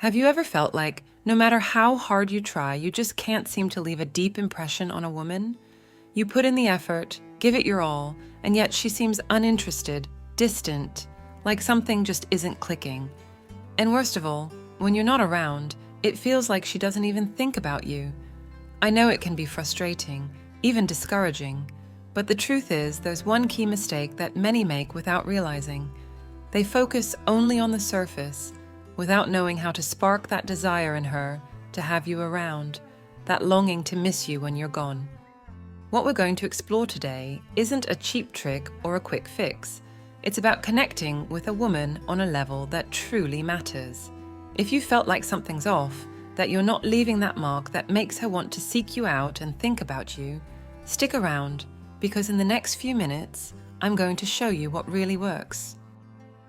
Have you ever felt like no matter how hard you try, you just can't seem to leave a deep impression on a woman? You put in the effort, give it your all, and yet she seems uninterested, distant, like something just isn't clicking. And worst of all, when you're not around, it feels like she doesn't even think about you. I know it can be frustrating, even discouraging, but the truth is there's one key mistake that many make without realizing. They focus only on the surface, without knowing how to spark that desire in her to have you around, that longing to miss you when you're gone. What we're going to explore today isn't a cheap trick or a quick fix. It's about connecting with a woman on a level that truly matters. If you felt like something's off, that you're not leaving that mark that makes her want to seek you out and think about you, stick around, because in the next few minutes, I'm going to show you what really works.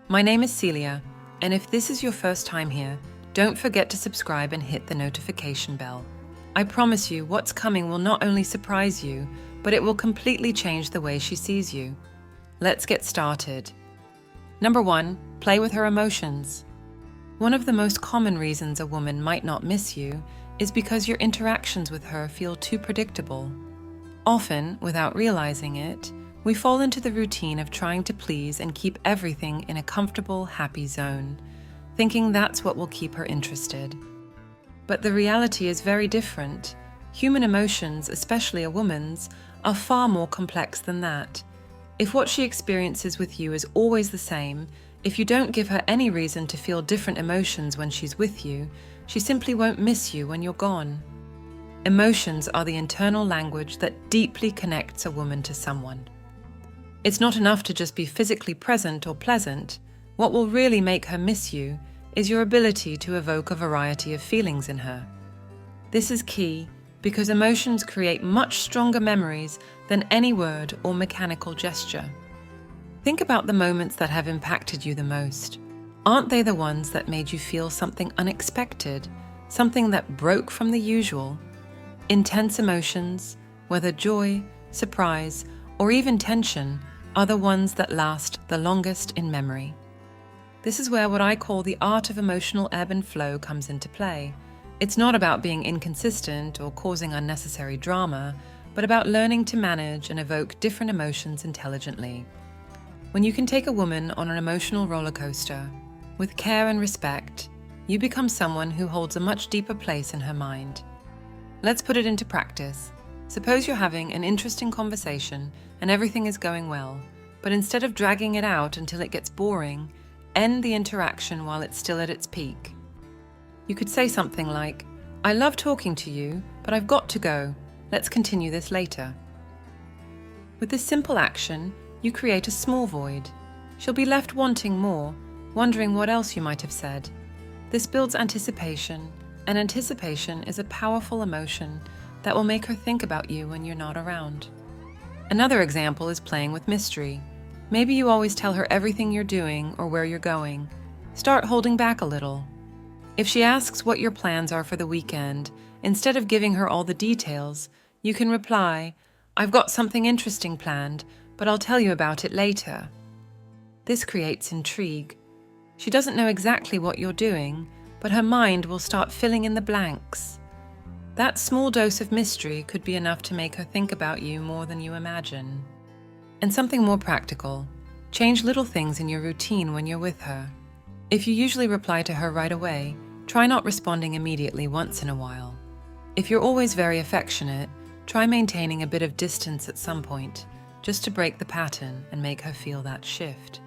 My name is Celia, and if this is your first time here, don't forget to subscribe and hit the notification bell. I promise you what's coming will not only surprise you, but it will completely change the way she sees you. Let's get started. Number 1, play with her emotions. One of the most common reasons a woman might not miss you is because your interactions with her feel too predictable. Often, without realizing it, we fall into the routine of trying to please and keep everything in a comfortable, happy zone, thinking that's what will keep her interested. But the reality is very different. Human emotions, especially a woman's, are far more complex than that. If what she experiences with you is always the same, if you don't give her any reason to feel different emotions when she's with you, she simply won't miss you when you're gone. Emotions are the internal language that deeply connects a woman to someone. It's not enough to just be physically present or pleasant. What will really make her miss you is your ability to evoke a variety of feelings in her. This is key because emotions create much stronger memories than any word or mechanical gesture. Think about the moments that have impacted you the most. Aren't they the ones that made you feel something unexpected, something that broke from the usual? Intense emotions, whether joy, surprise, or even tension, are the ones that last the longest in memory. This is where what I call the art of emotional ebb and flow comes into play. It's not about being inconsistent or causing unnecessary drama, but about learning to manage and evoke different emotions intelligently. When you can take a woman on an emotional roller coaster, with care and respect, you become someone who holds a much deeper place in her mind. Let's put it into practice. Suppose you're having an interesting conversation and everything is going well, but instead of dragging it out until it gets boring, end the interaction while it's still at its peak. You could say something like, "I love talking to you, but I've got to go. Let's continue this later." With this simple action, you create a small void. She'll be left wanting more, wondering what else you might have said. This builds anticipation, and anticipation is a powerful emotion that will make her think about you when you're not around. Another example is playing with mystery. Maybe you always tell her everything you're doing or where you're going. Start holding back a little. If she asks what your plans are for the weekend, instead of giving her all the details, you can reply, "I've got something interesting planned, but I'll tell you about it later." This creates intrigue. She doesn't know exactly what you're doing, but her mind will start filling in the blanks. That small dose of mystery could be enough to make her think about you more than you imagine. And something more practical, change little things in your routine when you're with her. If you usually reply to her right away, try not responding immediately once in a while. If you're always very affectionate, try maintaining a bit of distance at some point, just to break the pattern and make her feel that shift.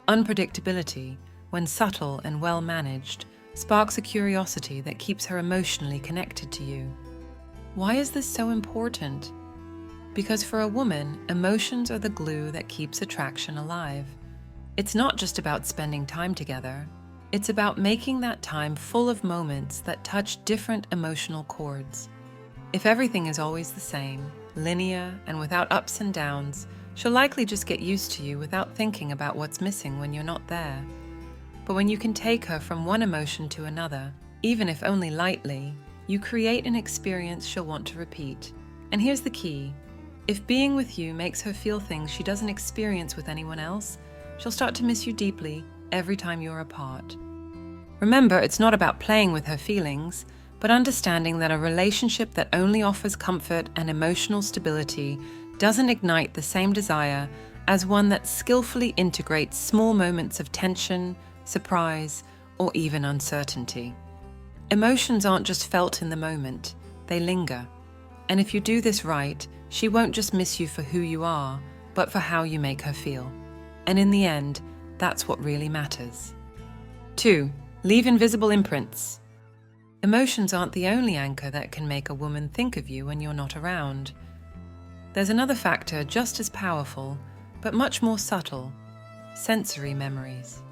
Unpredictability, when subtle and well managed, sparks a curiosity that keeps her emotionally connected to you. Why is this so important? Because for a woman, emotions are the glue that keeps attraction alive. It's not just about spending time together. It's about making that time full of moments that touch different emotional chords. If everything is always the same, linear, and without ups and downs, she'll likely just get used to you without thinking about what's missing when you're not there. But when you can take her from one emotion to another, even if only lightly, you create an experience she'll want to repeat. And here's the key. If being with you makes her feel things she doesn't experience with anyone else, she'll start to miss you deeply every time you're apart. Remember, it's not about playing with her feelings, but understanding that a relationship that only offers comfort and emotional stability doesn't ignite the same desire as one that skillfully integrates small moments of tension, surprise, or even uncertainty. Emotions aren't just felt in the moment, they linger. And if you do this right, she won't just miss you for who you are, but for how you make her feel. And in the end, that's what really matters. 2. Leave invisible imprints. Emotions aren't the only anchor that can make a woman think of you when you're not around. There's another factor just as powerful, but much more subtle: sensory memories.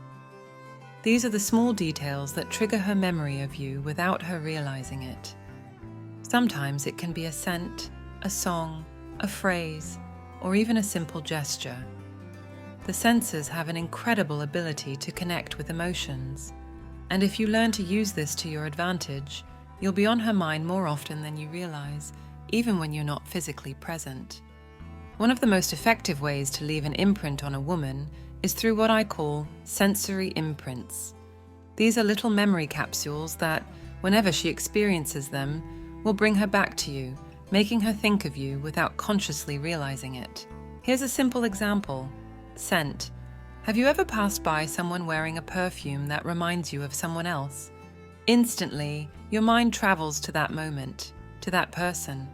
These are the small details that trigger her memory of you without her realizing it. Sometimes it can be a scent, a song, a phrase, or even a simple gesture. The senses have an incredible ability to connect with emotions, and if you learn to use this to your advantage, you'll be on her mind more often than you realize, even when you're not physically present. One of the most effective ways to leave an imprint on a woman is through what I call sensory imprints. These are little memory capsules that, whenever she experiences them, will bring her back to you, making her think of you without consciously realizing it. Here's a simple example. Scent. Have you ever passed by someone wearing a perfume that reminds you of someone else? Instantly, your mind travels to that moment, to that person.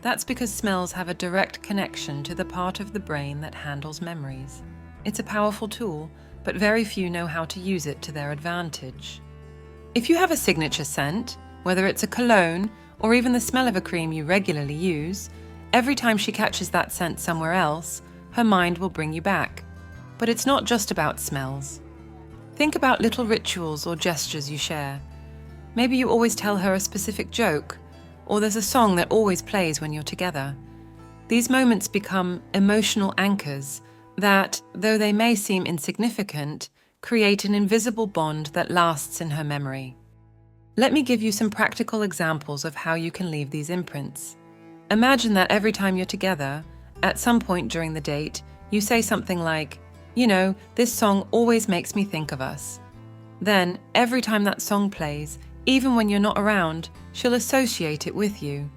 That's because smells have a direct connection to the part of the brain that handles memories. It's a powerful tool, but very few know how to use it to their advantage. If you have a signature scent, whether it's a cologne or even the smell of a cream you regularly use, every time she catches that scent somewhere else, her mind will bring you back. But it's not just about smells. Think about little rituals or gestures you share. Maybe you always tell her a specific joke, or there's a song that always plays when you're together. These moments become emotional anchors that, though they may seem insignificant, create an invisible bond that lasts in her memory. Let me give you some practical examples of how you can leave these imprints. Imagine that every time you're together, at some point during the date, you say something like, "You know, this song always makes me think of us." Then, every time that song plays, even when you're not around, she'll associate it with you.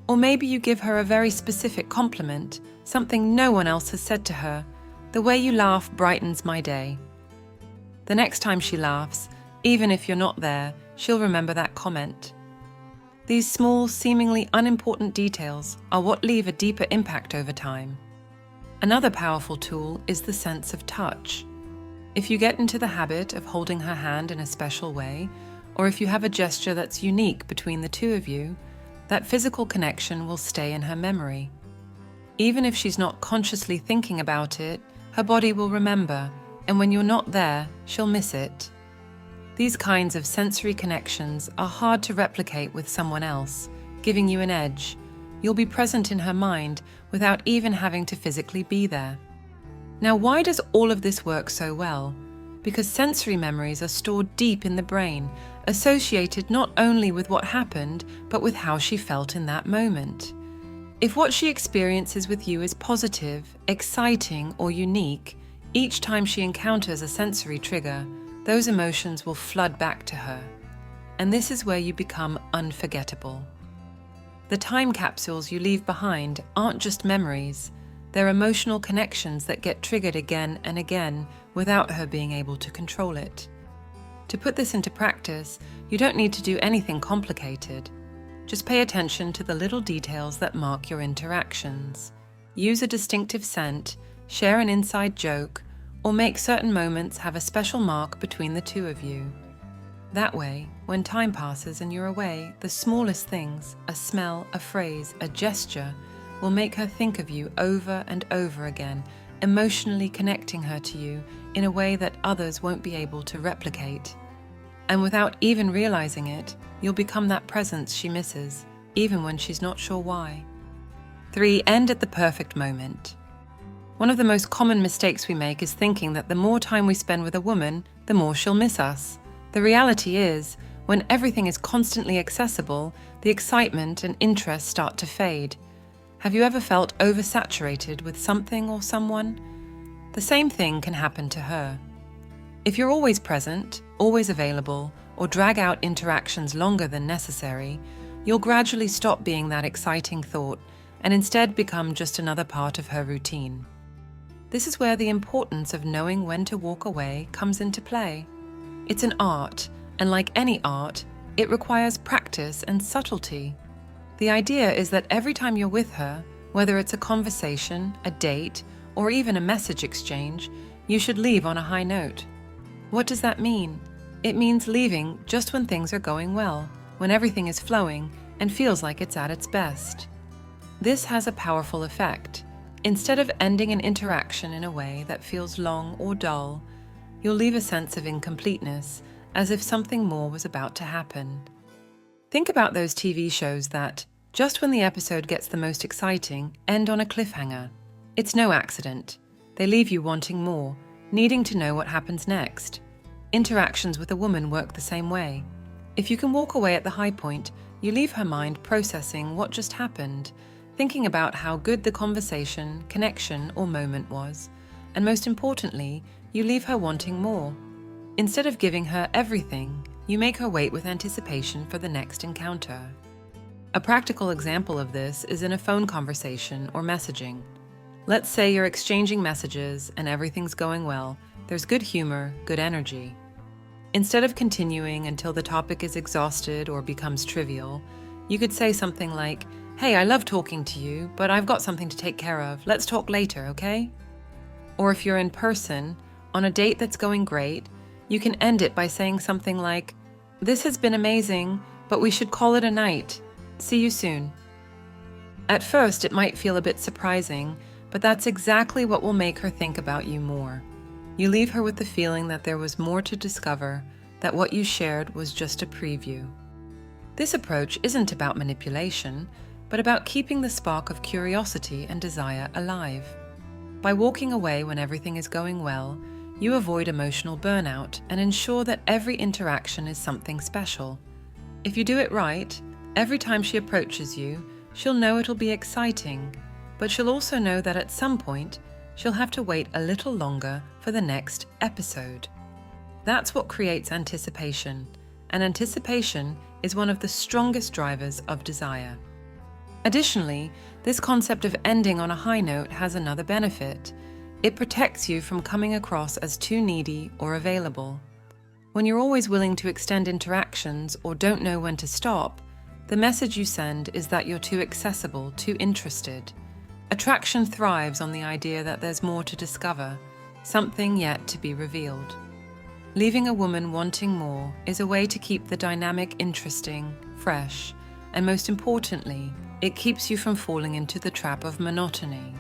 Or maybe you give her a very specific compliment, something no one else has said to her. "The way you laugh brightens my day." The next time she laughs, even if you're not there, she'll remember that comment. These small, seemingly unimportant details are what leave a deeper impact over time. Another powerful tool is the sense of touch. If you get into the habit of holding her hand in a special way, or if you have a gesture that's unique between the two of you, that physical connection will stay in her memory. Even if she's not consciously thinking about it, her body will remember, and when you're not there, she'll miss it. These kinds of sensory connections are hard to replicate with someone else, giving you an edge. You'll be present in her mind without even having to physically be there. Now, why does all of this work so well? Because sensory memories are stored deep in the brain, associated not only with what happened, but with how she felt in that moment. If what she experiences with you is positive, exciting, or unique, each time she encounters a sensory trigger, those emotions will flood back to her. And this is where you become unforgettable. The time capsules you leave behind aren't just memories, they're emotional connections that get triggered again and again without her being able to control it. To put this into practice, you don't need to do anything complicated. Just pay attention to the little details that mark your interactions. Use a distinctive scent, share an inside joke, or make certain moments have a special mark between the two of you. That way, when time passes and you're away, the smallest things, a smell, a phrase, a gesture, will make her think of you over and over again, emotionally connecting her to you in a way that others won't be able to replicate. And without even realizing it, you'll become that presence she misses, even when she's not sure why. 3. End at the perfect moment. One of the most common mistakes we make is thinking that the more time we spend with a woman, the more she'll miss us. The reality is, when everything is constantly accessible, the excitement and interest start to fade. Have you ever felt oversaturated with something or someone? The same thing can happen to her. If you're always present, always available, or drag out interactions longer than necessary, you'll gradually stop being that exciting thought and instead become just another part of her routine. This is where the importance of knowing when to walk away comes into play. It's an art, and like any art, it requires practice and subtlety. The idea is that every time you're with her, whether it's a conversation, a date, or even a message exchange, you should leave on a high note. What does that mean? It means leaving just when things are going well, when everything is flowing and feels like it's at its best. This has a powerful effect. Instead of ending an interaction in a way that feels long or dull, you'll leave a sense of incompleteness, as if something more was about to happen. Think about those TV shows that, just when the episode gets the most exciting, end on a cliffhanger. It's no accident. They leave you wanting more, needing to know what happens next. Interactions with a woman work the same way. If you can walk away at the high point, you leave her mind processing what just happened, thinking about how good the conversation, connection, or moment was, and most importantly, you leave her wanting more. Instead of giving her everything, you make her wait with anticipation for the next encounter. A practical example of this is in a phone conversation or messaging. Let's say you're exchanging messages and everything's going well, there's good humor, good energy. Instead of continuing until the topic is exhausted or becomes trivial, you could say something like, "Hey, I love talking to you, but I've got something to take care of. Let's talk later, okay?" Or if you're in person, on a date that's going great, you can end it by saying something like, "This has been amazing, but we should call it a night. See you soon." At first, it might feel a bit surprising, but that's exactly what will make her think about you more. You leave her with the feeling that there was more to discover, that what you shared was just a preview. This approach isn't about manipulation, but about keeping the spark of curiosity and desire alive. By walking away when everything is going well, you avoid emotional burnout and ensure that every interaction is something special. If you do it right, every time she approaches you, she'll know it'll be exciting, but she'll also know that at some point, she'll have to wait a little longer for the next episode. That's what creates anticipation, and anticipation is one of the strongest drivers of desire. Additionally, this concept of ending on a high note has another benefit. It protects you from coming across as too needy or available. When you're always willing to extend interactions or don't know when to stop, the message you send is that you're too accessible, too interested. Attraction thrives on the idea that there's more to discover, something yet to be revealed. Leaving a woman wanting more is a way to keep the dynamic interesting, fresh, and most importantly, it keeps you from falling into the trap of monotony.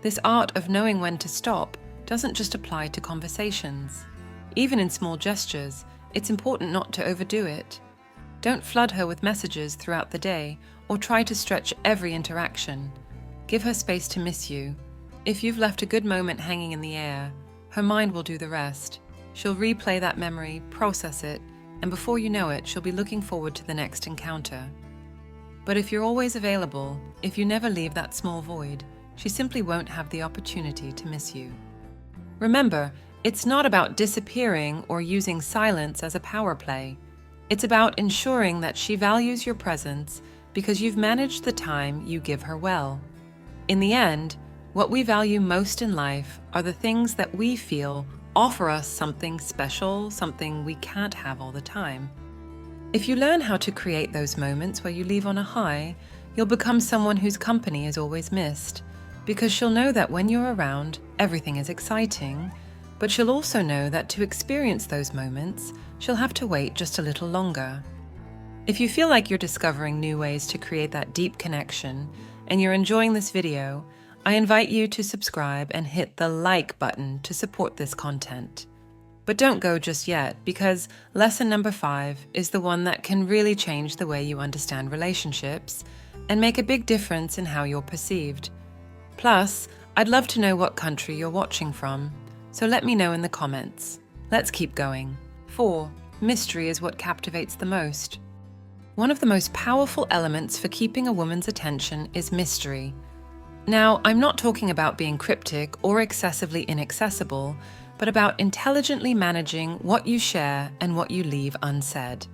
This art of knowing when to stop doesn't just apply to conversations. Even in small gestures, it's important not to overdo it. Don't flood her with messages throughout the day or try to stretch every interaction. Give her space to miss you. If you've left a good moment hanging in the air, her mind will do the rest. She'll replay that memory, process it, and before you know it, she'll be looking forward to the next encounter. But if you're always available, if you never leave that small void, she simply won't have the opportunity to miss you. Remember, it's not about disappearing or using silence as a power play. It's about ensuring that she values your presence because you've managed the time you give her well. In the end, what we value most in life are the things that we feel offer us something special, something we can't have all the time. If you learn how to create those moments where you leave on a high, you'll become someone whose company is always missed, because she'll know that when you're around, everything is exciting, but she'll also know that to experience those moments, she'll have to wait just a little longer. If you feel like you're discovering new ways to create that deep connection, and you're enjoying this video, I invite you to subscribe and hit the like button to support this content. But don't go just yet, because lesson number 5 is the one that can really change the way you understand relationships and make a big difference in how you're perceived. Plus, I'd love to know what country you're watching from, so let me know in the comments. Let's keep going. 4. Mystery is what captivates the most. One of the most powerful elements for keeping a woman's attention is mystery. Now, I'm not talking about being cryptic or excessively inaccessible, but but about intelligently managing what you share and what you leave unsaid.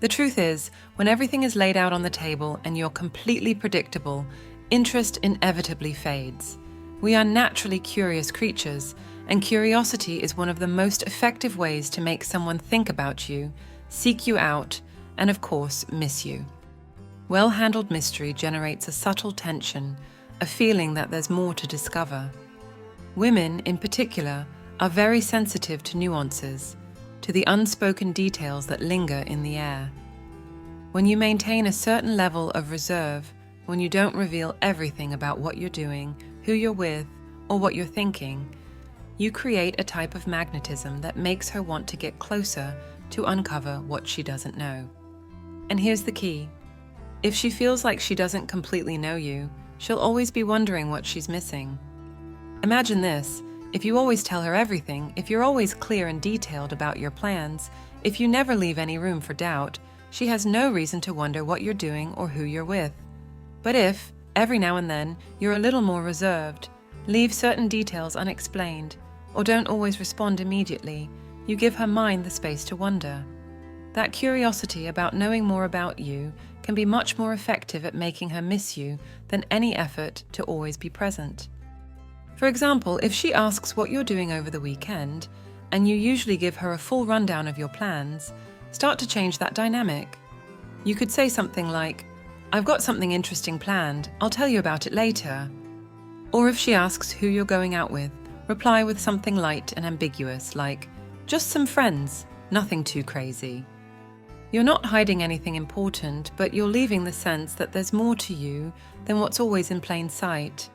The truth is, when everything is laid out on the table and you're completely predictable, interest inevitably fades. We are naturally curious creatures, and curiosity is one of the most effective ways to make someone think about you, seek you out, and of course, miss you. Well-handled mystery generates a subtle tension, a feeling that there's more to discover. Women, in particular, are very sensitive to nuances, to the unspoken details that linger in the air. When you maintain a certain level of reserve, when you don't reveal everything about what you're doing, who you're with, or what you're thinking, you create a type of magnetism that makes her want to get closer to uncover what she doesn't know. And here's the key. If she feels like she doesn't completely know you, she'll always be wondering what she's missing. Imagine this. If you always tell her everything, if you're always clear and detailed about your plans, if you never leave any room for doubt, she has no reason to wonder what you're doing or who you're with. But if, every now and then, you're a little more reserved, leave certain details unexplained, or don't always respond immediately, you give her mind the space to wonder. That curiosity about knowing more about you can be much more effective at making her miss you than any effort to always be present. For example, if she asks what you're doing over the weekend, and you usually give her a full rundown of your plans, start to change that dynamic. You could say something like, "I've got something interesting planned, I'll tell you about it later." Or if she asks who you're going out with, reply with something light and ambiguous like, "Just some friends, nothing too crazy." You're not hiding anything important, but you're leaving the sense that there's more to you than what's always in plain sight.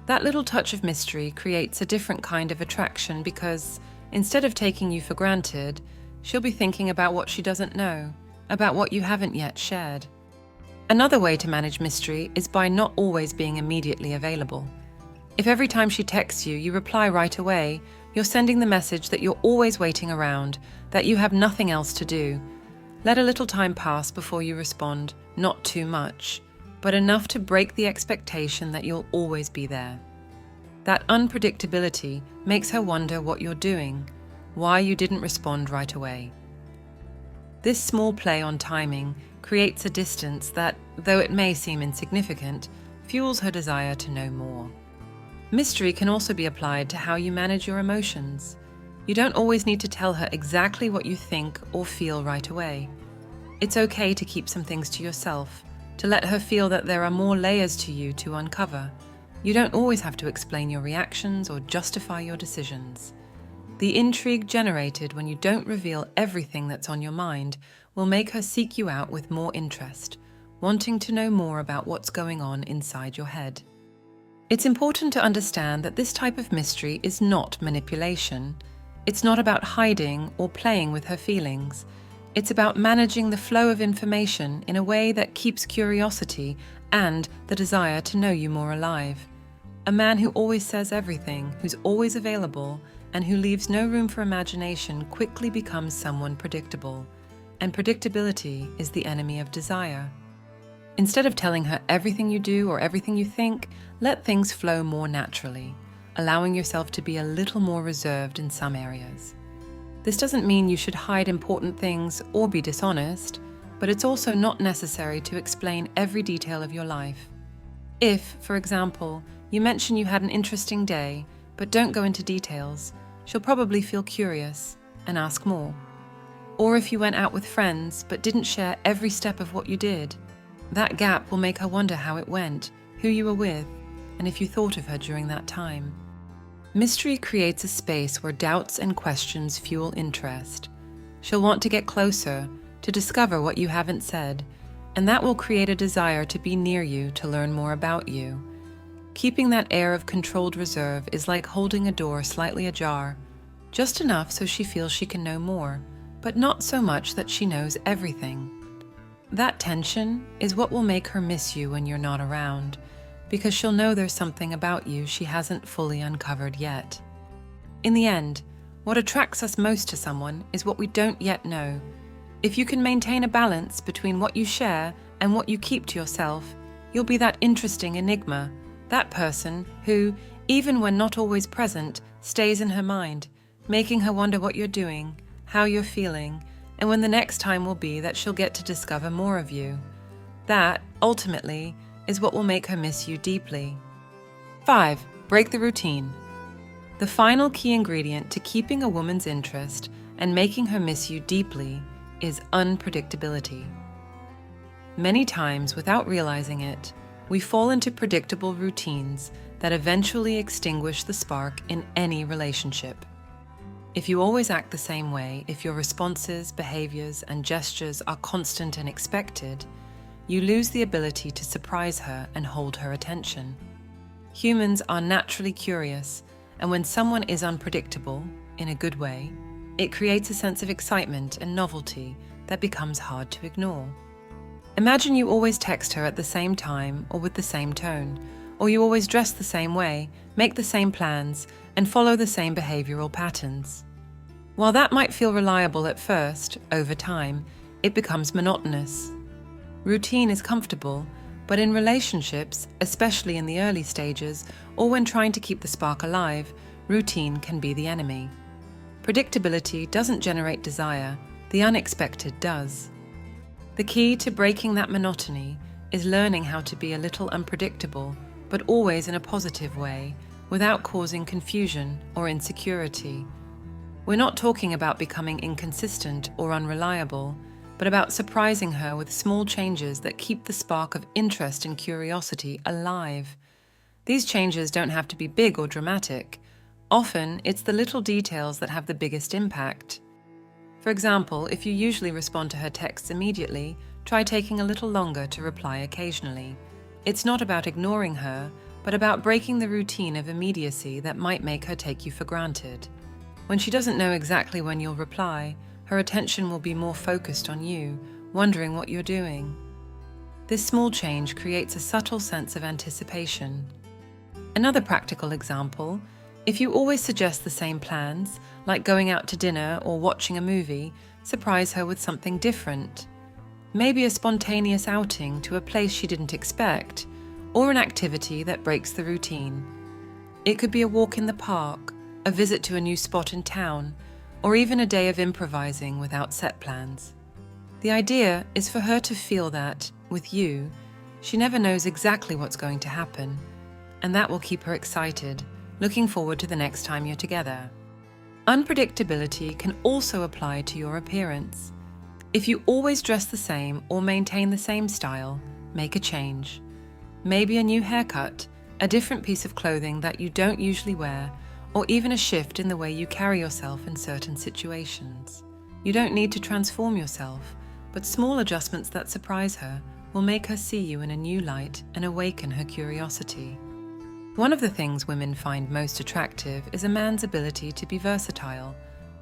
That little touch of mystery creates a different kind of attraction because, instead of taking you for granted, she'll be thinking about what she doesn't know, about what you haven't yet shared. Another way to manage mystery is by not always being immediately available. If every time she texts you, you reply right away, you're sending the message that you're always waiting around, that you have nothing else to do. Let a little time pass before you respond, not too much, but enough to break the expectation that you'll always be there. That unpredictability makes her wonder what you're doing, why you didn't respond right away. This small play on timing creates a distance that, though it may seem insignificant, fuels her desire to know more. Mystery can also be applied to how you manage your emotions. You don't always need to tell her exactly what you think or feel right away. It's okay to keep some things to yourself, to let her feel that there are more layers to you to uncover. You don't always have to explain your reactions or justify your decisions. The intrigue generated when you don't reveal everything that's on your mind will make her seek you out with more interest, wanting to know more about what's going on inside your head. It's important to understand that this type of mystery is not manipulation. It's not about hiding or playing with her feelings. It's about managing the flow of information in a way that keeps curiosity and the desire to know you more alive. A man who always says everything, who's always available, and who leaves no room for imagination quickly becomes someone predictable. And predictability is the enemy of desire. Instead of telling her everything you do or everything you think, let things flow more naturally, allowing yourself to be a little more reserved in some areas. This doesn't mean you should hide important things or be dishonest, but it's also not necessary to explain every detail of your life. If, for example, you mention you had an interesting day, but don't go into details, she'll probably feel curious and ask more. Or if you went out with friends but didn't share every step of what you did, that gap will make her wonder how it went, who you were with, and if you thought of her during that time. Mystery creates a space where doubts and questions fuel interest. She'll want to get closer, to discover what you haven't said, and that will create a desire to be near you to learn more about you. Keeping that air of controlled reserve is like holding a door slightly ajar, just enough so she feels she can know more, but not so much that she knows everything. That tension is what will make her miss you when you're not around, because she'll know there's something about you she hasn't fully uncovered yet. In the end, what attracts us most to someone is what we don't yet know. If you can maintain a balance between what you share and what you keep to yourself, you'll be that interesting enigma, that person who, even when not always present, stays in her mind, making her wonder what you're doing, how you're feeling, and when the next time will be that she'll get to discover more of you. That, ultimately, is what will make her miss you deeply. 5. Break the routine. The final key ingredient to keeping a woman's interest and making her miss you deeply is unpredictability. Many times, without realizing it, we fall into predictable routines that eventually extinguish the spark in any relationship. If you always act the same way, if your responses, behaviors, and gestures are constant and expected, you lose the ability to surprise her and hold her attention. Humans are naturally curious, and when someone is unpredictable, in a good way, it creates a sense of excitement and novelty that becomes hard to ignore. Imagine you always text her at the same time or with the same tone, or you always dress the same way, make the same plans, and follow the same behavioral patterns. While that might feel reliable at first, over time, it becomes monotonous. Routine is comfortable, but in relationships, especially in the early stages, or when trying to keep the spark alive, routine can be the enemy. Predictability doesn't generate desire, the unexpected does. The key to breaking that monotony is learning how to be a little unpredictable, but always in a positive way, without causing confusion or insecurity. We're not talking about becoming inconsistent or unreliable, but about surprising her with small changes that keep the spark of interest and curiosity alive. These changes don't have to be big or dramatic. Often, it's the little details that have the biggest impact. For example, if you usually respond to her texts immediately, try taking a little longer to reply occasionally. It's not about ignoring her, but about breaking the routine of immediacy that might make her take you for granted. When she doesn't know exactly when you'll reply, her attention will be more focused on you, wondering what you're doing. This small change creates a subtle sense of anticipation. Another practical example, if you always suggest the same plans, like going out to dinner or watching a movie, surprise her with something different. Maybe a spontaneous outing to a place she didn't expect, or an activity that breaks the routine. It could be a walk in the park, a visit to a new spot in town, or even a day of improvising without set plans. The idea is for her to feel that, with you, she never knows exactly what's going to happen, and that will keep her excited, looking forward to the next time you're together. Unpredictability can also apply to your appearance. If you always dress the same or maintain the same style, make a change. Maybe a new haircut, a different piece of clothing that you don't usually wear, or even a shift in the way you carry yourself in certain situations. You don't need to transform yourself, but small adjustments that surprise her will make her see you in a new light and awaken her curiosity. One of the things women find most attractive is a man's ability to be versatile,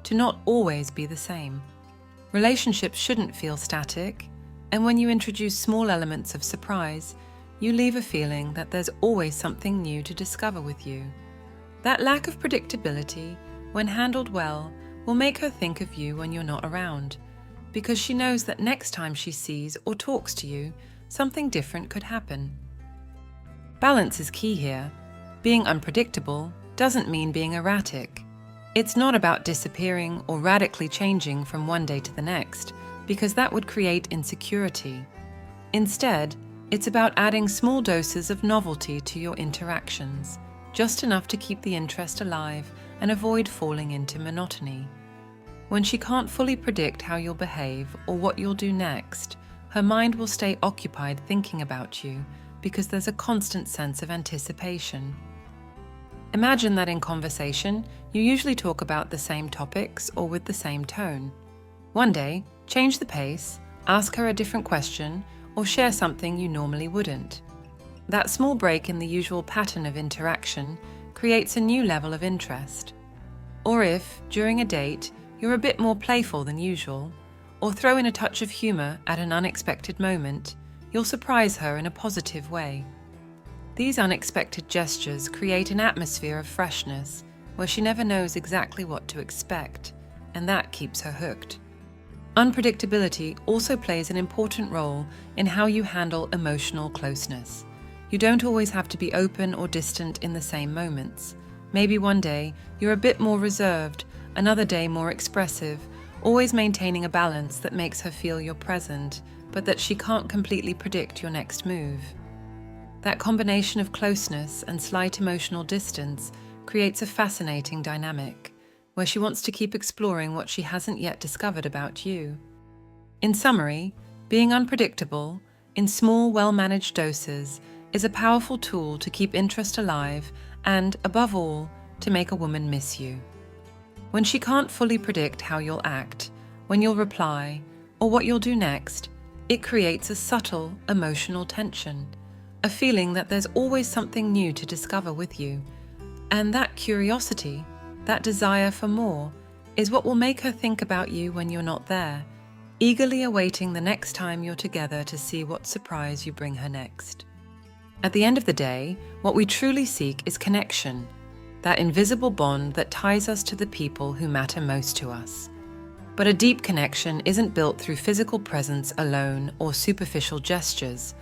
to not always be the same. Relationships shouldn't feel static, and when you introduce small elements of surprise, you leave a feeling that there's always something new to discover with you. That lack of predictability, when handled well, will make her think of you when you're not around, because she knows that next time she sees or talks to you, something different could happen. Balance is key here. Being unpredictable doesn't mean being erratic. It's not about disappearing or radically changing from one day to the next, because that would create insecurity. Instead, it's about adding small doses of novelty to your interactions, just enough to keep the interest alive and avoid falling into monotony. When she can't fully predict how you'll behave or what you'll do next, her mind will stay occupied thinking about you because there's a constant sense of anticipation. Imagine that in conversation, you usually talk about the same topics or with the same tone. One day, change the pace, ask her a different question, or share something you normally wouldn't. That small break in the usual pattern of interaction creates a new level of interest. Or if, during a date, you're a bit more playful than usual, or throw in a touch of humor at an unexpected moment, you'll surprise her in a positive way. These unexpected gestures create an atmosphere of freshness where she never knows exactly what to expect, and that keeps her hooked. Unpredictability also plays an important role in how you handle emotional closeness. You don't always have to be open or distant in the same moments. Maybe one day you're a bit more reserved, another day more expressive, always maintaining a balance that makes her feel you're present, but that she can't completely predict your next move. That combination of closeness and slight emotional distance creates a fascinating dynamic, where she wants to keep exploring what she hasn't yet discovered about you. In summary, being unpredictable, in small, well-managed doses, is a powerful tool to keep interest alive and, above all, to make a woman miss you. When she can't fully predict how you'll act, when you'll reply, or what you'll do next, it creates a subtle emotional tension, a feeling that there's always something new to discover with you. And that curiosity, that desire for more, is what will make her think about you when you're not there, eagerly awaiting the next time you're together to see what surprise you bring her next. At the end of the day, what we truly seek is connection, that invisible bond that ties us to the people who matter most to us. But a deep connection isn't built through physical presence alone or superficial gestures.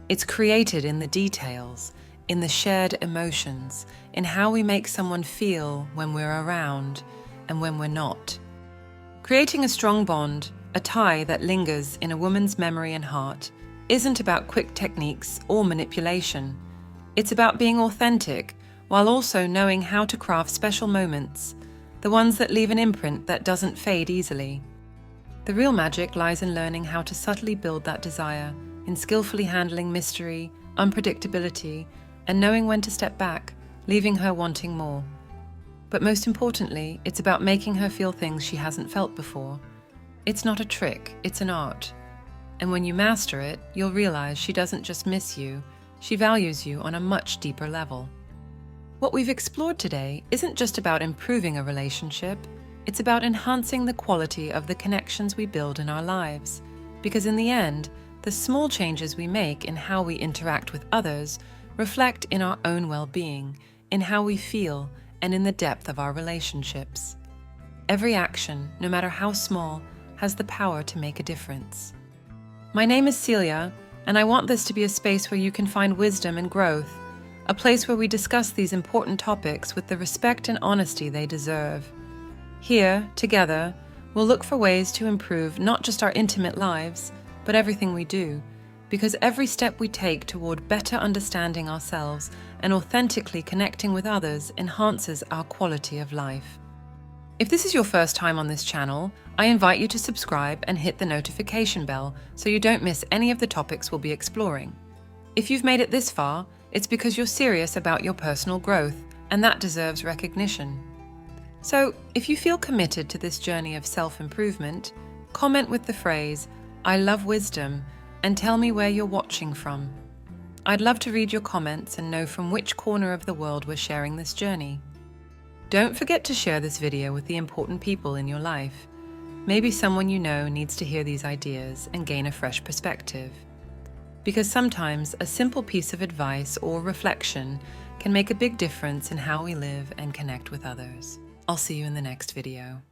It's created in the details, in the shared emotions, in how we make someone feel when we're around and when we're not. Creating a strong bond, a tie that lingers in a woman's memory and heart, isn't about quick techniques or manipulation. It's about being authentic while also knowing how to craft special moments, the ones that leave an imprint that doesn't fade easily. The real magic lies in learning how to subtly build that desire, in skillfully handling mystery, unpredictability, and knowing when to step back, leaving her wanting more. But most importantly, it's about making her feel things she hasn't felt before. It's not a trick, it's an art. And when you master it, you'll realize she doesn't just miss you, she values you on a much deeper level. What we've explored today isn't just about improving a relationship, it's about enhancing the quality of the connections we build in our lives. Because in the end, the small changes we make in how we interact with others reflect in our own well-being, in how we feel, and in the depth of our relationships. Every action, no matter how small, has the power to make a difference. My name is Celia, and I want this to be a space where you can find wisdom and growth, a place where we discuss these important topics with the respect and honesty they deserve. Here, together, we'll look for ways to improve not just our intimate lives, but everything we do, because every step we take toward better understanding ourselves and authentically connecting with others enhances our quality of life. If this is your first time on this channel, I invite you to subscribe and hit the notification bell so you don't miss any of the topics we'll be exploring. If you've made it this far, it's because you're serious about your personal growth, and that deserves recognition. So, if you feel committed to this journey of self-improvement, comment with the phrase, "I love wisdom," and tell me where you're watching from. I'd love to read your comments and know from which corner of the world we're sharing this journey. Don't forget to share this video with the important people in your life. Maybe someone you know needs to hear these ideas and gain a fresh perspective. Because sometimes a simple piece of advice or reflection can make a big difference in how we live and connect with others. I'll see you in the next video.